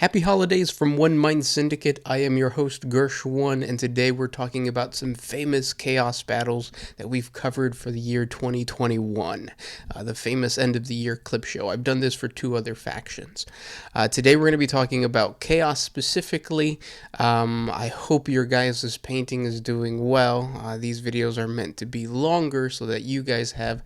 Happy holidays from One Mind Syndicate. I am your host, Gersh1, and today we're talking about some famous Chaos battles that we've covered for the year 2021, the famous end of the year clip show. I've done this for two other factions. Today we're going to be talking about Chaos specifically. I hope your guys' painting is doing well. These videos are meant to be longer so that you guys have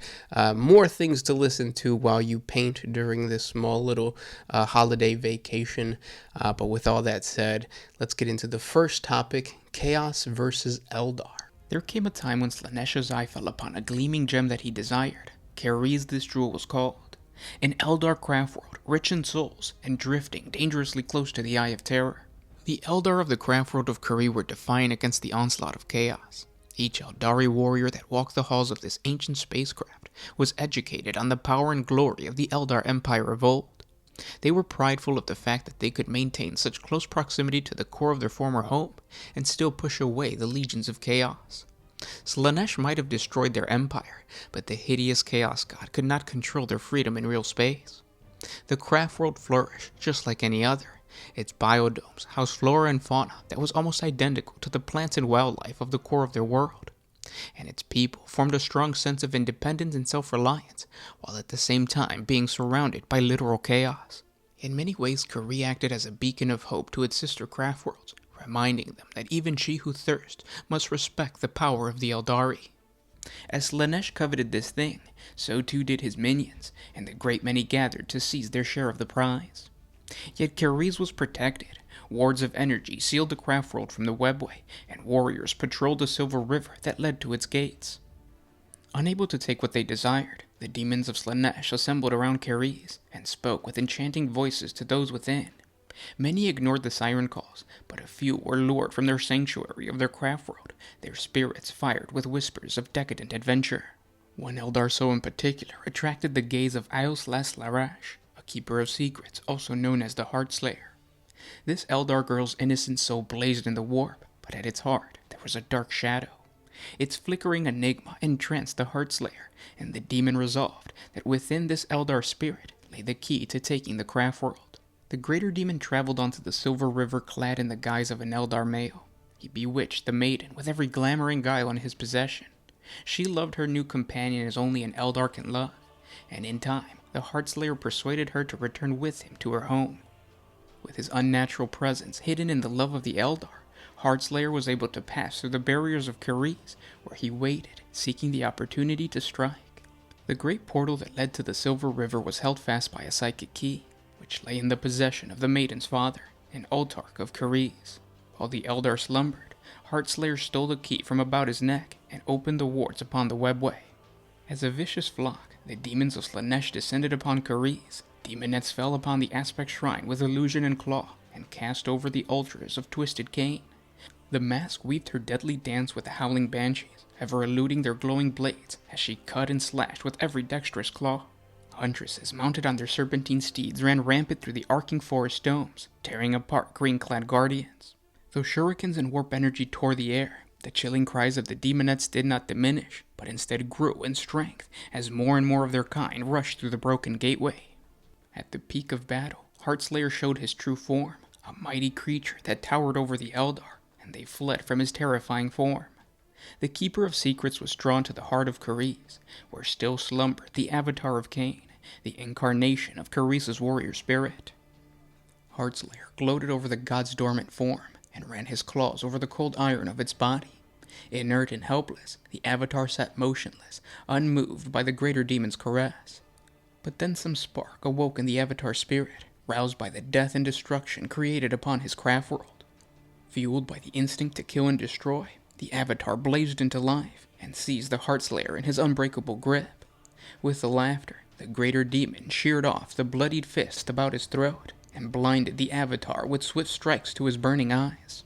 more things to listen to while you paint during this small little holiday vacation. But with all that said, let's get into the first topic, Chaos versus Eldar. There came a time when Slaaneash's eye fell upon a gleaming gem that he desired. Kariz this jewel was called. An Eldar craft world, rich in souls, and drifting dangerously close to the Eye of Terror. The Eldar of the craft world of Kari were defiant against the onslaught of chaos. Each Eldari warrior that walked the halls of this ancient spacecraft was educated on the power and glory of the Eldar Empire of old. They were prideful of the fact that they could maintain such close proximity to the core of their former home and still push away the legions of chaos. Slaanesh might have destroyed their empire, but the hideous chaos god could not control their freedom in real space. The craft world flourished just like any other. Its biodomes housed flora and fauna that was almost identical to the plants and wildlife of the core of their world. And its people formed a strong sense of independence and self-reliance, while at the same time being surrounded by literal chaos. In many ways, Kari acted as a beacon of hope to its sister craft worlds, reminding them that even she who thirsts must respect the power of the Eldari. As Slaanesh coveted this thing, so too did his minions, and the great many gathered to seize their share of the prize. Yet Kariz was protected. Wards of energy sealed the craft world from the webway, and warriors patrolled the silver river that led to its gates. Unable to take what they desired, the demons of Slaanesh assembled around Kariz and spoke with enchanting voices to those within. Many ignored the siren calls, but a few were lured from their sanctuary of their craft world, their spirits fired with whispers of decadent adventure. One Eldar soul in particular attracted the gaze of Ios Larash, a keeper of secrets, also known as the Heartslayer. This Eldar girl's innocent soul blazed in the warp, but at its heart there was a dark shadow. Its flickering enigma entranced the Heartslayer, and the demon resolved that within this Eldar spirit lay the key to taking the craft world. The greater demon traveled onto the silver river clad in the guise of an Eldar male. He bewitched the maiden with every glamour and guile in his possession. She loved her new companion as only an Eldar can love, and in time the Heartslayer persuaded her to return with him to her home. With his unnatural presence hidden in the love of the Eldar, Heartslayer was able to pass through the barriers of Kariz, where he waited, seeking the opportunity to strike. The great portal that led to the Silver River was held fast by a psychic key, which lay in the possession of the maiden's father, an Autarch of Kariz. While the Eldar slumbered, Heartslayer stole the key from about his neck and opened the wards upon the webway. As a vicious flock, the demons of Slaanesh descended upon Kariz. Demonettes fell upon the Aspect Shrine with illusion and claw, and cast over the altars of Twisted Cane. The mask weaved her deadly dance with the howling banshees, ever eluding their glowing blades as she cut and slashed with every dexterous claw. Huntresses mounted on their serpentine steeds ran rampant through the arcing forest domes, tearing apart green-clad guardians. Though shurikens and warp energy tore the air, the chilling cries of the demonettes did not diminish, but instead grew in strength as more and more of their kind rushed through the broken gateway. At the peak of battle, Heartslayer showed his true form, a mighty creature that towered over the Eldar, and they fled from his terrifying form. The Keeper of Secrets was drawn to the heart of Kariz, where still slumbered the Avatar of Cain, the incarnation of Kariz's warrior spirit. Heartslayer gloated over the god's dormant form, and ran his claws over the cold iron of its body. Inert and helpless, the Avatar sat motionless, unmoved by the greater demon's caress. But then some spark awoke in the Avatar spirit, roused by the death and destruction created upon his craft world. Fueled by the instinct to kill and destroy, the Avatar blazed into life and seized the Heartslayer in his unbreakable grip. With the laughter, the greater demon sheared off the bloodied fist about his throat and blinded the Avatar with swift strikes to his burning eyes.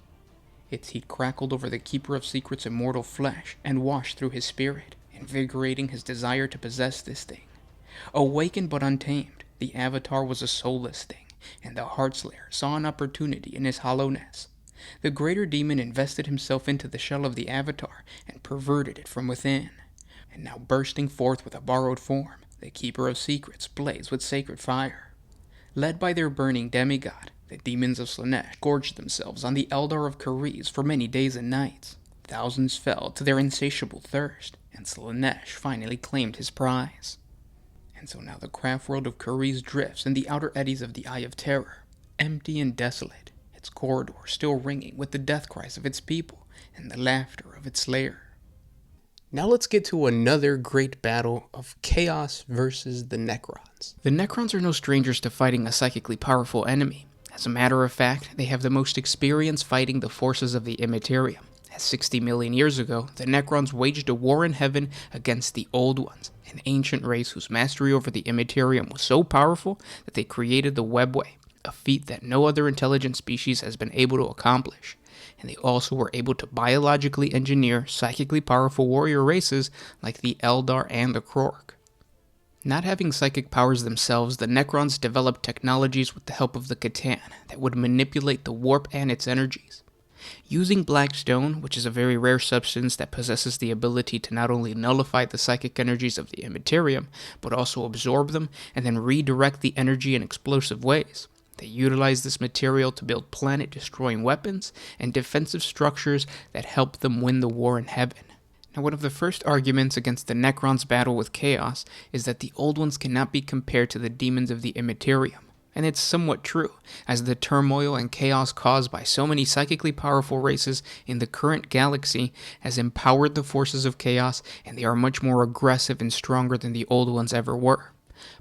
Its heat crackled over the Keeper of Secrets' immortal flesh and washed through his spirit, invigorating his desire to possess this thing. Awakened but untamed, the Avatar was a soulless thing, and the Heartslayer saw an opportunity in his hollowness. The greater demon invested himself into the shell of the Avatar and perverted it from within. And now bursting forth with a borrowed form, the Keeper of Secrets blazed with sacred fire. Led by their burning demigod, The demons of Slaanesh gorged themselves on the Eldar of Kariz for many days and nights. Thousands fell to their insatiable thirst, and Slaanesh finally claimed his prize. And so now the craft world of Kariz drifts in the outer eddies of the Eye of Terror, empty and desolate, its corridors still ringing with the death cries of its people and the laughter of its slayer. Now let's get to another great battle of Chaos versus the Necrons. The Necrons are no strangers to fighting a psychically powerful enemy. As a matter of fact, they have the most experience fighting the forces of the Immaterium. As 60 million years ago, the Necrons waged a war in heaven against the Old Ones, an ancient race whose mastery over the Immaterium was so powerful that they created the Webway, a feat that no other intelligent species has been able to accomplish. And they also were able to biologically engineer psychically powerful warrior races like the Eldar and the Krork. Not having psychic powers themselves, the Necrons developed technologies with the help of the Catan that would manipulate the warp and its energies. Using black stone, which is a very rare substance that possesses the ability to not only nullify the psychic energies of the Immaterium, but also absorb them and then redirect the energy in explosive ways. They utilized this material to build planet-destroying weapons and defensive structures that helped them win the war in heaven. Now, one of the first arguments against the Necrons' battle with Chaos is that the Old Ones cannot be compared to the demons of the Immaterium. And it's somewhat true, as the turmoil and chaos caused by so many psychically powerful races in the current galaxy has empowered the forces of Chaos, and they are much more aggressive and stronger than the Old Ones ever were.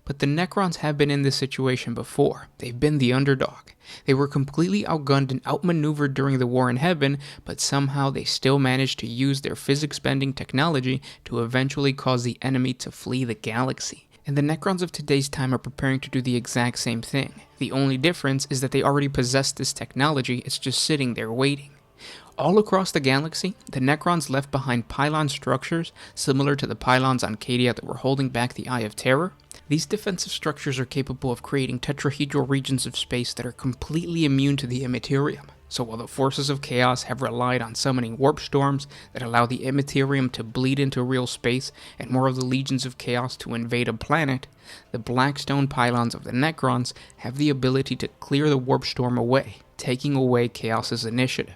But the Necrons have been in this situation before. They've been the underdog. They were completely outgunned and outmaneuvered during the war in heaven, but somehow they still managed to use their physics-bending technology to eventually cause the enemy to flee the galaxy. And the Necrons of today's time are preparing to do the exact same thing. The only difference is that they already possess this technology, it's just sitting there waiting. All across the galaxy, the Necrons left behind pylon structures similar to the pylons on Cadia that were holding back the Eye of Terror. These defensive structures are capable of creating tetrahedral regions of space that are completely immune to the Immaterium. So while the forces of Chaos have relied on summoning warp storms that allow the Immaterium to bleed into real space and more of the legions of Chaos to invade a planet, the Blackstone pylons of the Necrons have the ability to clear the warp storm away, taking away Chaos's initiative.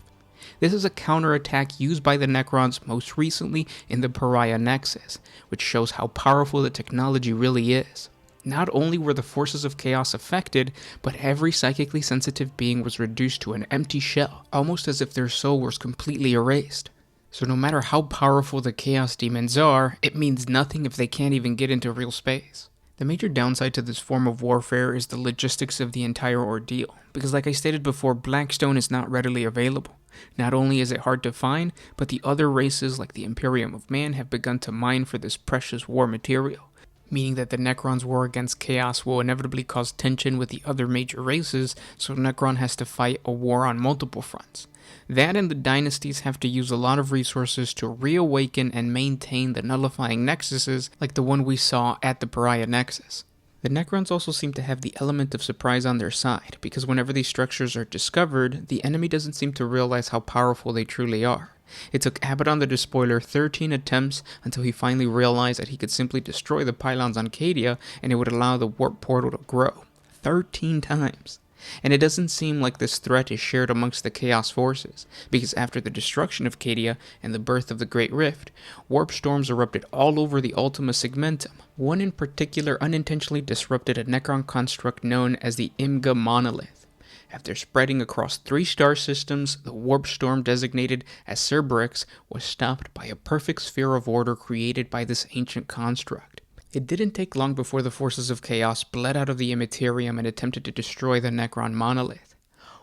This is a counterattack used by the Necrons most recently in the Pariah Nexus, which shows how powerful the technology really is. Not only were the forces of Chaos affected, but every psychically sensitive being was reduced to an empty shell, almost as if their soul was completely erased. So no matter how powerful the Chaos demons are, it means nothing if they can't even get into real space. The major downside to this form of warfare is the logistics of the entire ordeal, because like I stated before, Blackstone is not readily available. Not only is it hard to find, but the other races like the Imperium of Man have begun to mine for this precious war material, meaning that the Necrons' war against Chaos will inevitably cause tension with the other major races, so Necron has to fight a war on multiple fronts. That and the dynasties have to use a lot of resources to reawaken and maintain the nullifying nexuses like the one we saw at the Pariah Nexus. The Necrons also seem to have the element of surprise on their side, because whenever these structures are discovered, the enemy doesn't seem to realize how powerful they truly are. It took Abaddon the Despoiler 13 attempts until he finally realized that he could simply destroy the pylons on Cadia and it would allow the warp portal to grow. 13 times. And it doesn't seem like this threat is shared amongst the Chaos forces, because after the destruction of Cadia and the birth of the Great Rift, warp storms erupted all over the Ultima Segmentum. One in particular unintentionally disrupted a Necron construct known as the Imga Monolith. After spreading across 3 star systems, the warp storm designated as Cerberus was stopped by a perfect sphere of order created by this ancient construct. It didn't take long before the forces of Chaos bled out of the Immaterium and attempted to destroy the Necron monolith.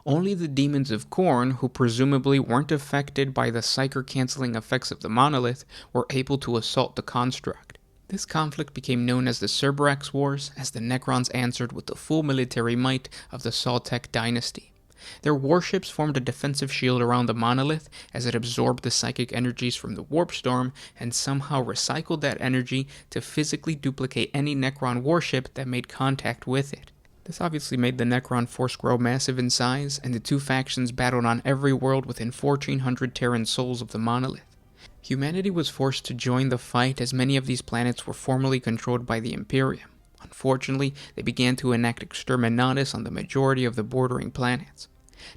Only the demons of Khorne, who presumably weren't affected by the psyker-canceling effects of the monolith, were able to assault the construct. This conflict became known as the Cerberus Wars, as the Necrons answered with the full military might of the Saltec dynasty. Their warships formed a defensive shield around the monolith as it absorbed the psychic energies from the warp storm and somehow recycled that energy to physically duplicate any Necron warship that made contact with it. This obviously made the Necron force grow massive in size, and the two factions battled on every world within 1400 Terran sols of the monolith. Humanity was forced to join the fight as many of these planets were formerly controlled by the Imperium. Unfortunately, they began to enact exterminatus on the majority of the bordering planets.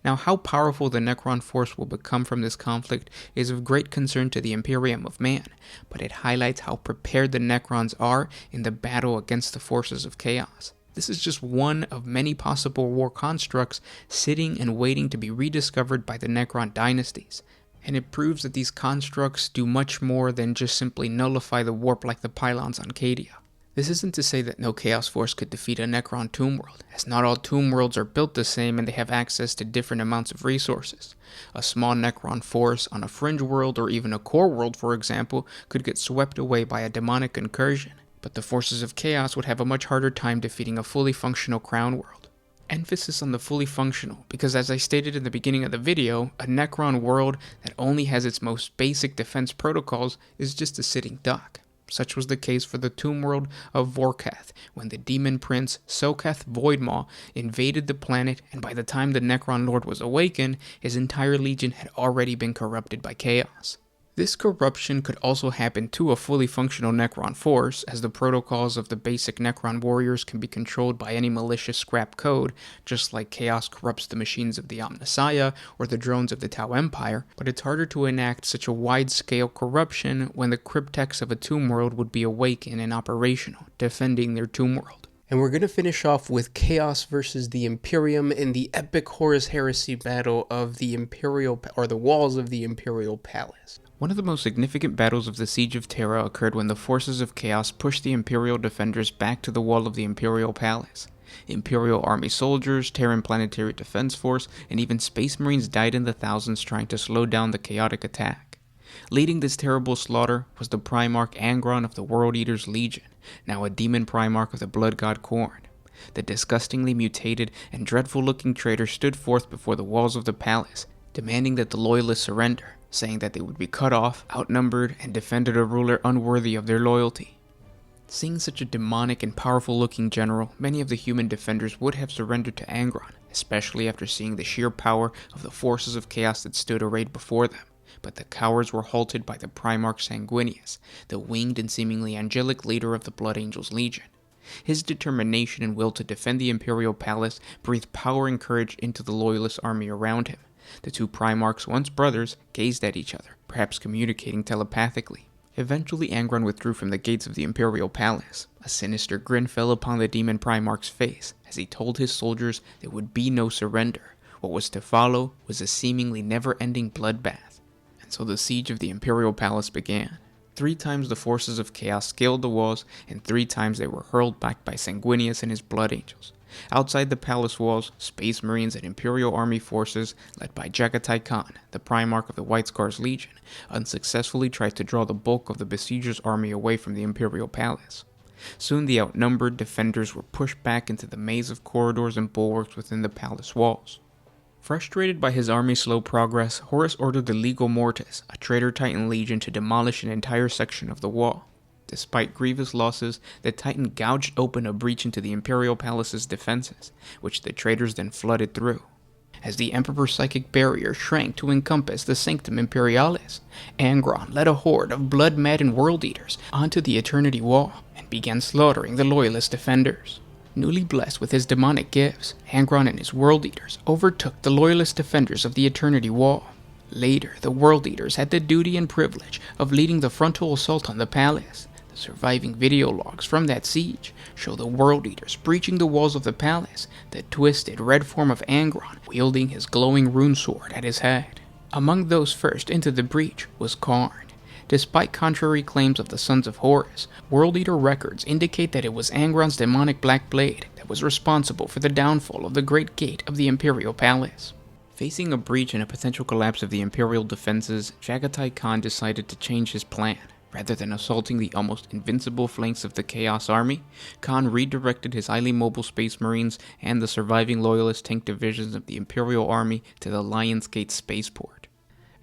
Now, how powerful the Necron force will become from this conflict is of great concern to the Imperium of Man, but it highlights how prepared the Necrons are in the battle against the forces of chaos. This is just one of many possible war constructs sitting and waiting to be rediscovered by the Necron dynasties, and it proves that these constructs do much more than just simply nullify the warp like the pylons on Cadia. This isn't to say that no Chaos Force could defeat a Necron tomb world, as not all tomb worlds are built the same and they have access to different amounts of resources. A small Necron force on a fringe world or even a core world, for example, could get swept away by a demonic incursion, but the forces of Chaos would have a much harder time defeating a fully functional crown world. Emphasis on the fully functional, because as I stated in the beginning of the video, a Necron world that only has its most basic defense protocols is just a sitting duck. Such was the case for the tomb world of Vorkath, when the demon prince Sokath Voidmaw invaded the planet, and by the time the Necron Lord was awakened, his entire legion had already been corrupted by chaos. This corruption could also happen to a fully functional Necron force, as the protocols of the basic Necron warriors can be controlled by any malicious scrap code, just like chaos corrupts the machines of the Omnissiah or the drones of the Tau Empire, but it's harder to enact such a wide-scale corruption when the cryptex of a tomb world would be awakened and operational, defending their tomb world. And we're going to finish off with Chaos versus the Imperium in the epic Horus Heresy battle of the the walls of the Imperial Palace. One of the most significant battles of the Siege of Terra occurred when the forces of Chaos pushed the Imperial defenders back to the wall of the Imperial Palace. Imperial Army soldiers, Terran Planetary Defense Force, and even Space Marines died in the thousands trying to slow down the chaotic attack. Leading this terrible slaughter was the Primarch Angron of the World Eaters Legion, now a demon Primarch of the Blood God Khorne. The disgustingly mutated and dreadful-looking traitor stood forth before the walls of the palace, demanding that the Loyalists surrender, saying that they would be cut off, outnumbered, and defended a ruler unworthy of their loyalty. Seeing such a demonic and powerful-looking general, many of the human defenders would have surrendered to Angron, especially after seeing the sheer power of the forces of chaos that stood arrayed before them. But the cowards were halted by the Primarch Sanguinius, the winged and seemingly angelic leader of the Blood Angels Legion. His determination and will to defend the Imperial Palace breathed power and courage into the Loyalist army around him. The two Primarchs, once brothers, gazed at each other, perhaps communicating telepathically. Eventually, Angron withdrew from the gates of the Imperial Palace. A sinister grin fell upon the demon Primarch's face as he told his soldiers there would be no surrender. What was to follow was a seemingly never-ending bloodbath. And so the siege of the Imperial Palace began. 3 times the forces of chaos scaled the walls, and 3 times they were hurled back by Sanguinius and his Blood Angels. Outside the palace walls, Space Marines and Imperial Army forces, led by Jagatai Khan, the Primarch of the White Scars Legion, unsuccessfully tried to draw the bulk of the besiegers' army away from the Imperial Palace. Soon the outnumbered defenders were pushed back into the maze of corridors and bulwarks within the palace walls. Frustrated by his army's slow progress, Horus ordered the Legio Mortis, a traitor Titan legion, to demolish an entire section of the wall. Despite grievous losses, the Titan gouged open a breach into the Imperial Palace's defenses, which the traitors then flooded through. As the Emperor's psychic barrier shrank to encompass the Sanctum Imperialis, Angron led a horde of blood-maddened World Eaters onto the Eternity Wall and began slaughtering the Loyalist defenders. Newly blessed with his demonic gifts, Angron and his World Eaters overtook the Loyalist defenders of the Eternity Wall. Later, the World Eaters had the duty and privilege of leading the frontal assault on the palace. The surviving video logs from that siege show the World Eaters breaching the walls of the palace, the twisted red form of Angron wielding his glowing rune sword at his head. Among those first into the breach was Khorne. Despite contrary claims of the Sons of Horus, World Eater records indicate that it was Angron's demonic black blade that was responsible for the downfall of the Great Gate of the Imperial Palace. Facing a breach and a potential collapse of the Imperial defenses, Jagatai Khan decided to change his plan. Rather than assaulting the almost invincible flanks of the Chaos Army, Khan redirected his highly mobile Space Marines and the surviving Loyalist tank divisions of the Imperial Army to the Lion's Gate spaceport.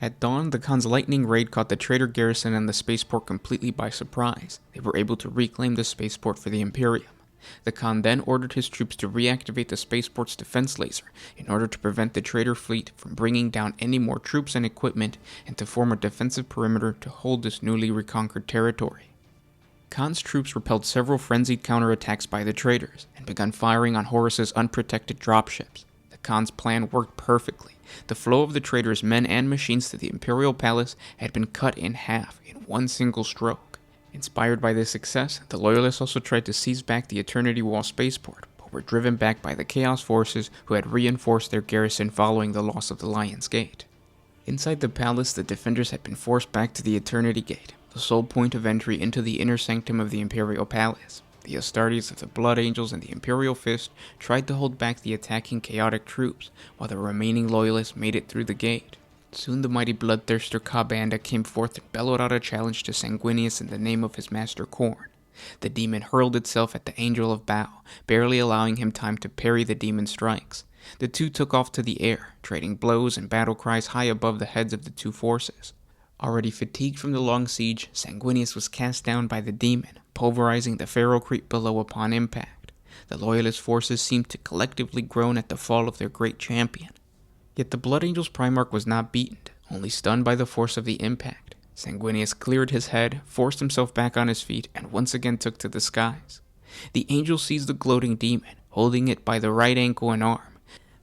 At dawn, the Khan's lightning raid caught the traitor garrison and the spaceport completely by surprise. They were able to reclaim the spaceport for the Imperium. The Khan then ordered his troops to reactivate the spaceport's defense laser in order to prevent the traitor fleet from bringing down any more troops and equipment and to form a defensive perimeter to hold this newly reconquered territory. Khan's troops repelled several frenzied counterattacks by the traitors, and begun firing on Horus's unprotected dropships. The Khan's plan worked perfectly. The flow of the traitors' men and machines to the Imperial Palace had been cut in half in one single stroke. Inspired by this success, the Loyalists also tried to seize back the Eternity Wall spaceport, but were driven back by the Chaos forces who had reinforced their garrison following the loss of the Lion's Gate. Inside the palace, the defenders had been forced back to the Eternity Gate, the sole point of entry into the inner sanctum of the Imperial Palace. The Astartes of the Blood Angels and the Imperial Fist tried to hold back the attacking chaotic troops, while the remaining Loyalists made it through the gate. Soon the mighty bloodthirster Ka'Banda came forth and bellowed out a challenge to Sanguinius in the name of his master Khorne. The demon hurled itself at the Angel of Bao, barely allowing him time to parry the demon's strikes. The two took off to the air, trading blows and battle cries high above the heads of the two forces. Already fatigued from the long siege, Sanguinius was cast down by the demon, pulverizing the Pharaoh creep below upon impact. The Loyalist forces seemed to collectively groan at the fall of their great champion. Yet the Blood Angel's Primarch was not beaten, only stunned by the force of the impact. Sanguinius cleared his head, forced himself back on his feet, and once again took to the skies. The angel seized the gloating demon, holding it by the right ankle and arm.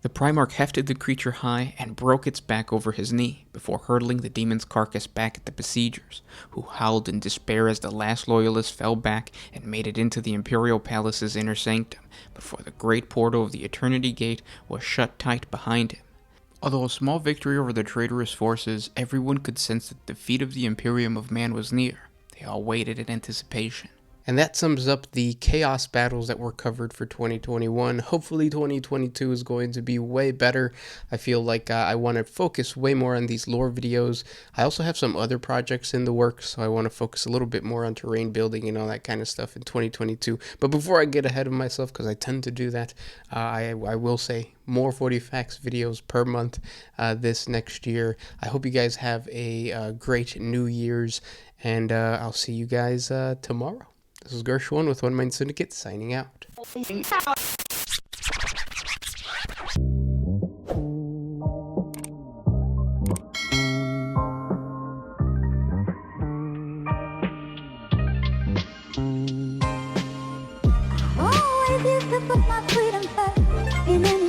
The Primarch hefted the creature high and broke its back over his knee, before hurtling the demon's carcass back at the besiegers, who howled in despair as the last Loyalist fell back and made it into the Imperial Palace's inner sanctum, before the great portal of the Eternity Gate was shut tight behind him. Although a small victory over the traitorous forces, everyone could sense that the defeat of the Imperium of Man was near. They all waited in anticipation. And that sums up the chaos battles that were covered for 2021. Hopefully 2022 is going to be way better. I feel like I want to focus way more on these lore videos. I also have some other projects in the works, so I want to focus a little bit more on terrain building and all that kind of stuff in 2022. But before I get ahead of myself, because I tend to do that, I will say more 40 Facts videos per month this next year. I hope you guys have a great New Year's, and I'll see you guys tomorrow. This is Gershwin with One Mind Syndicate, signing out. Always used to put my freedom first, and then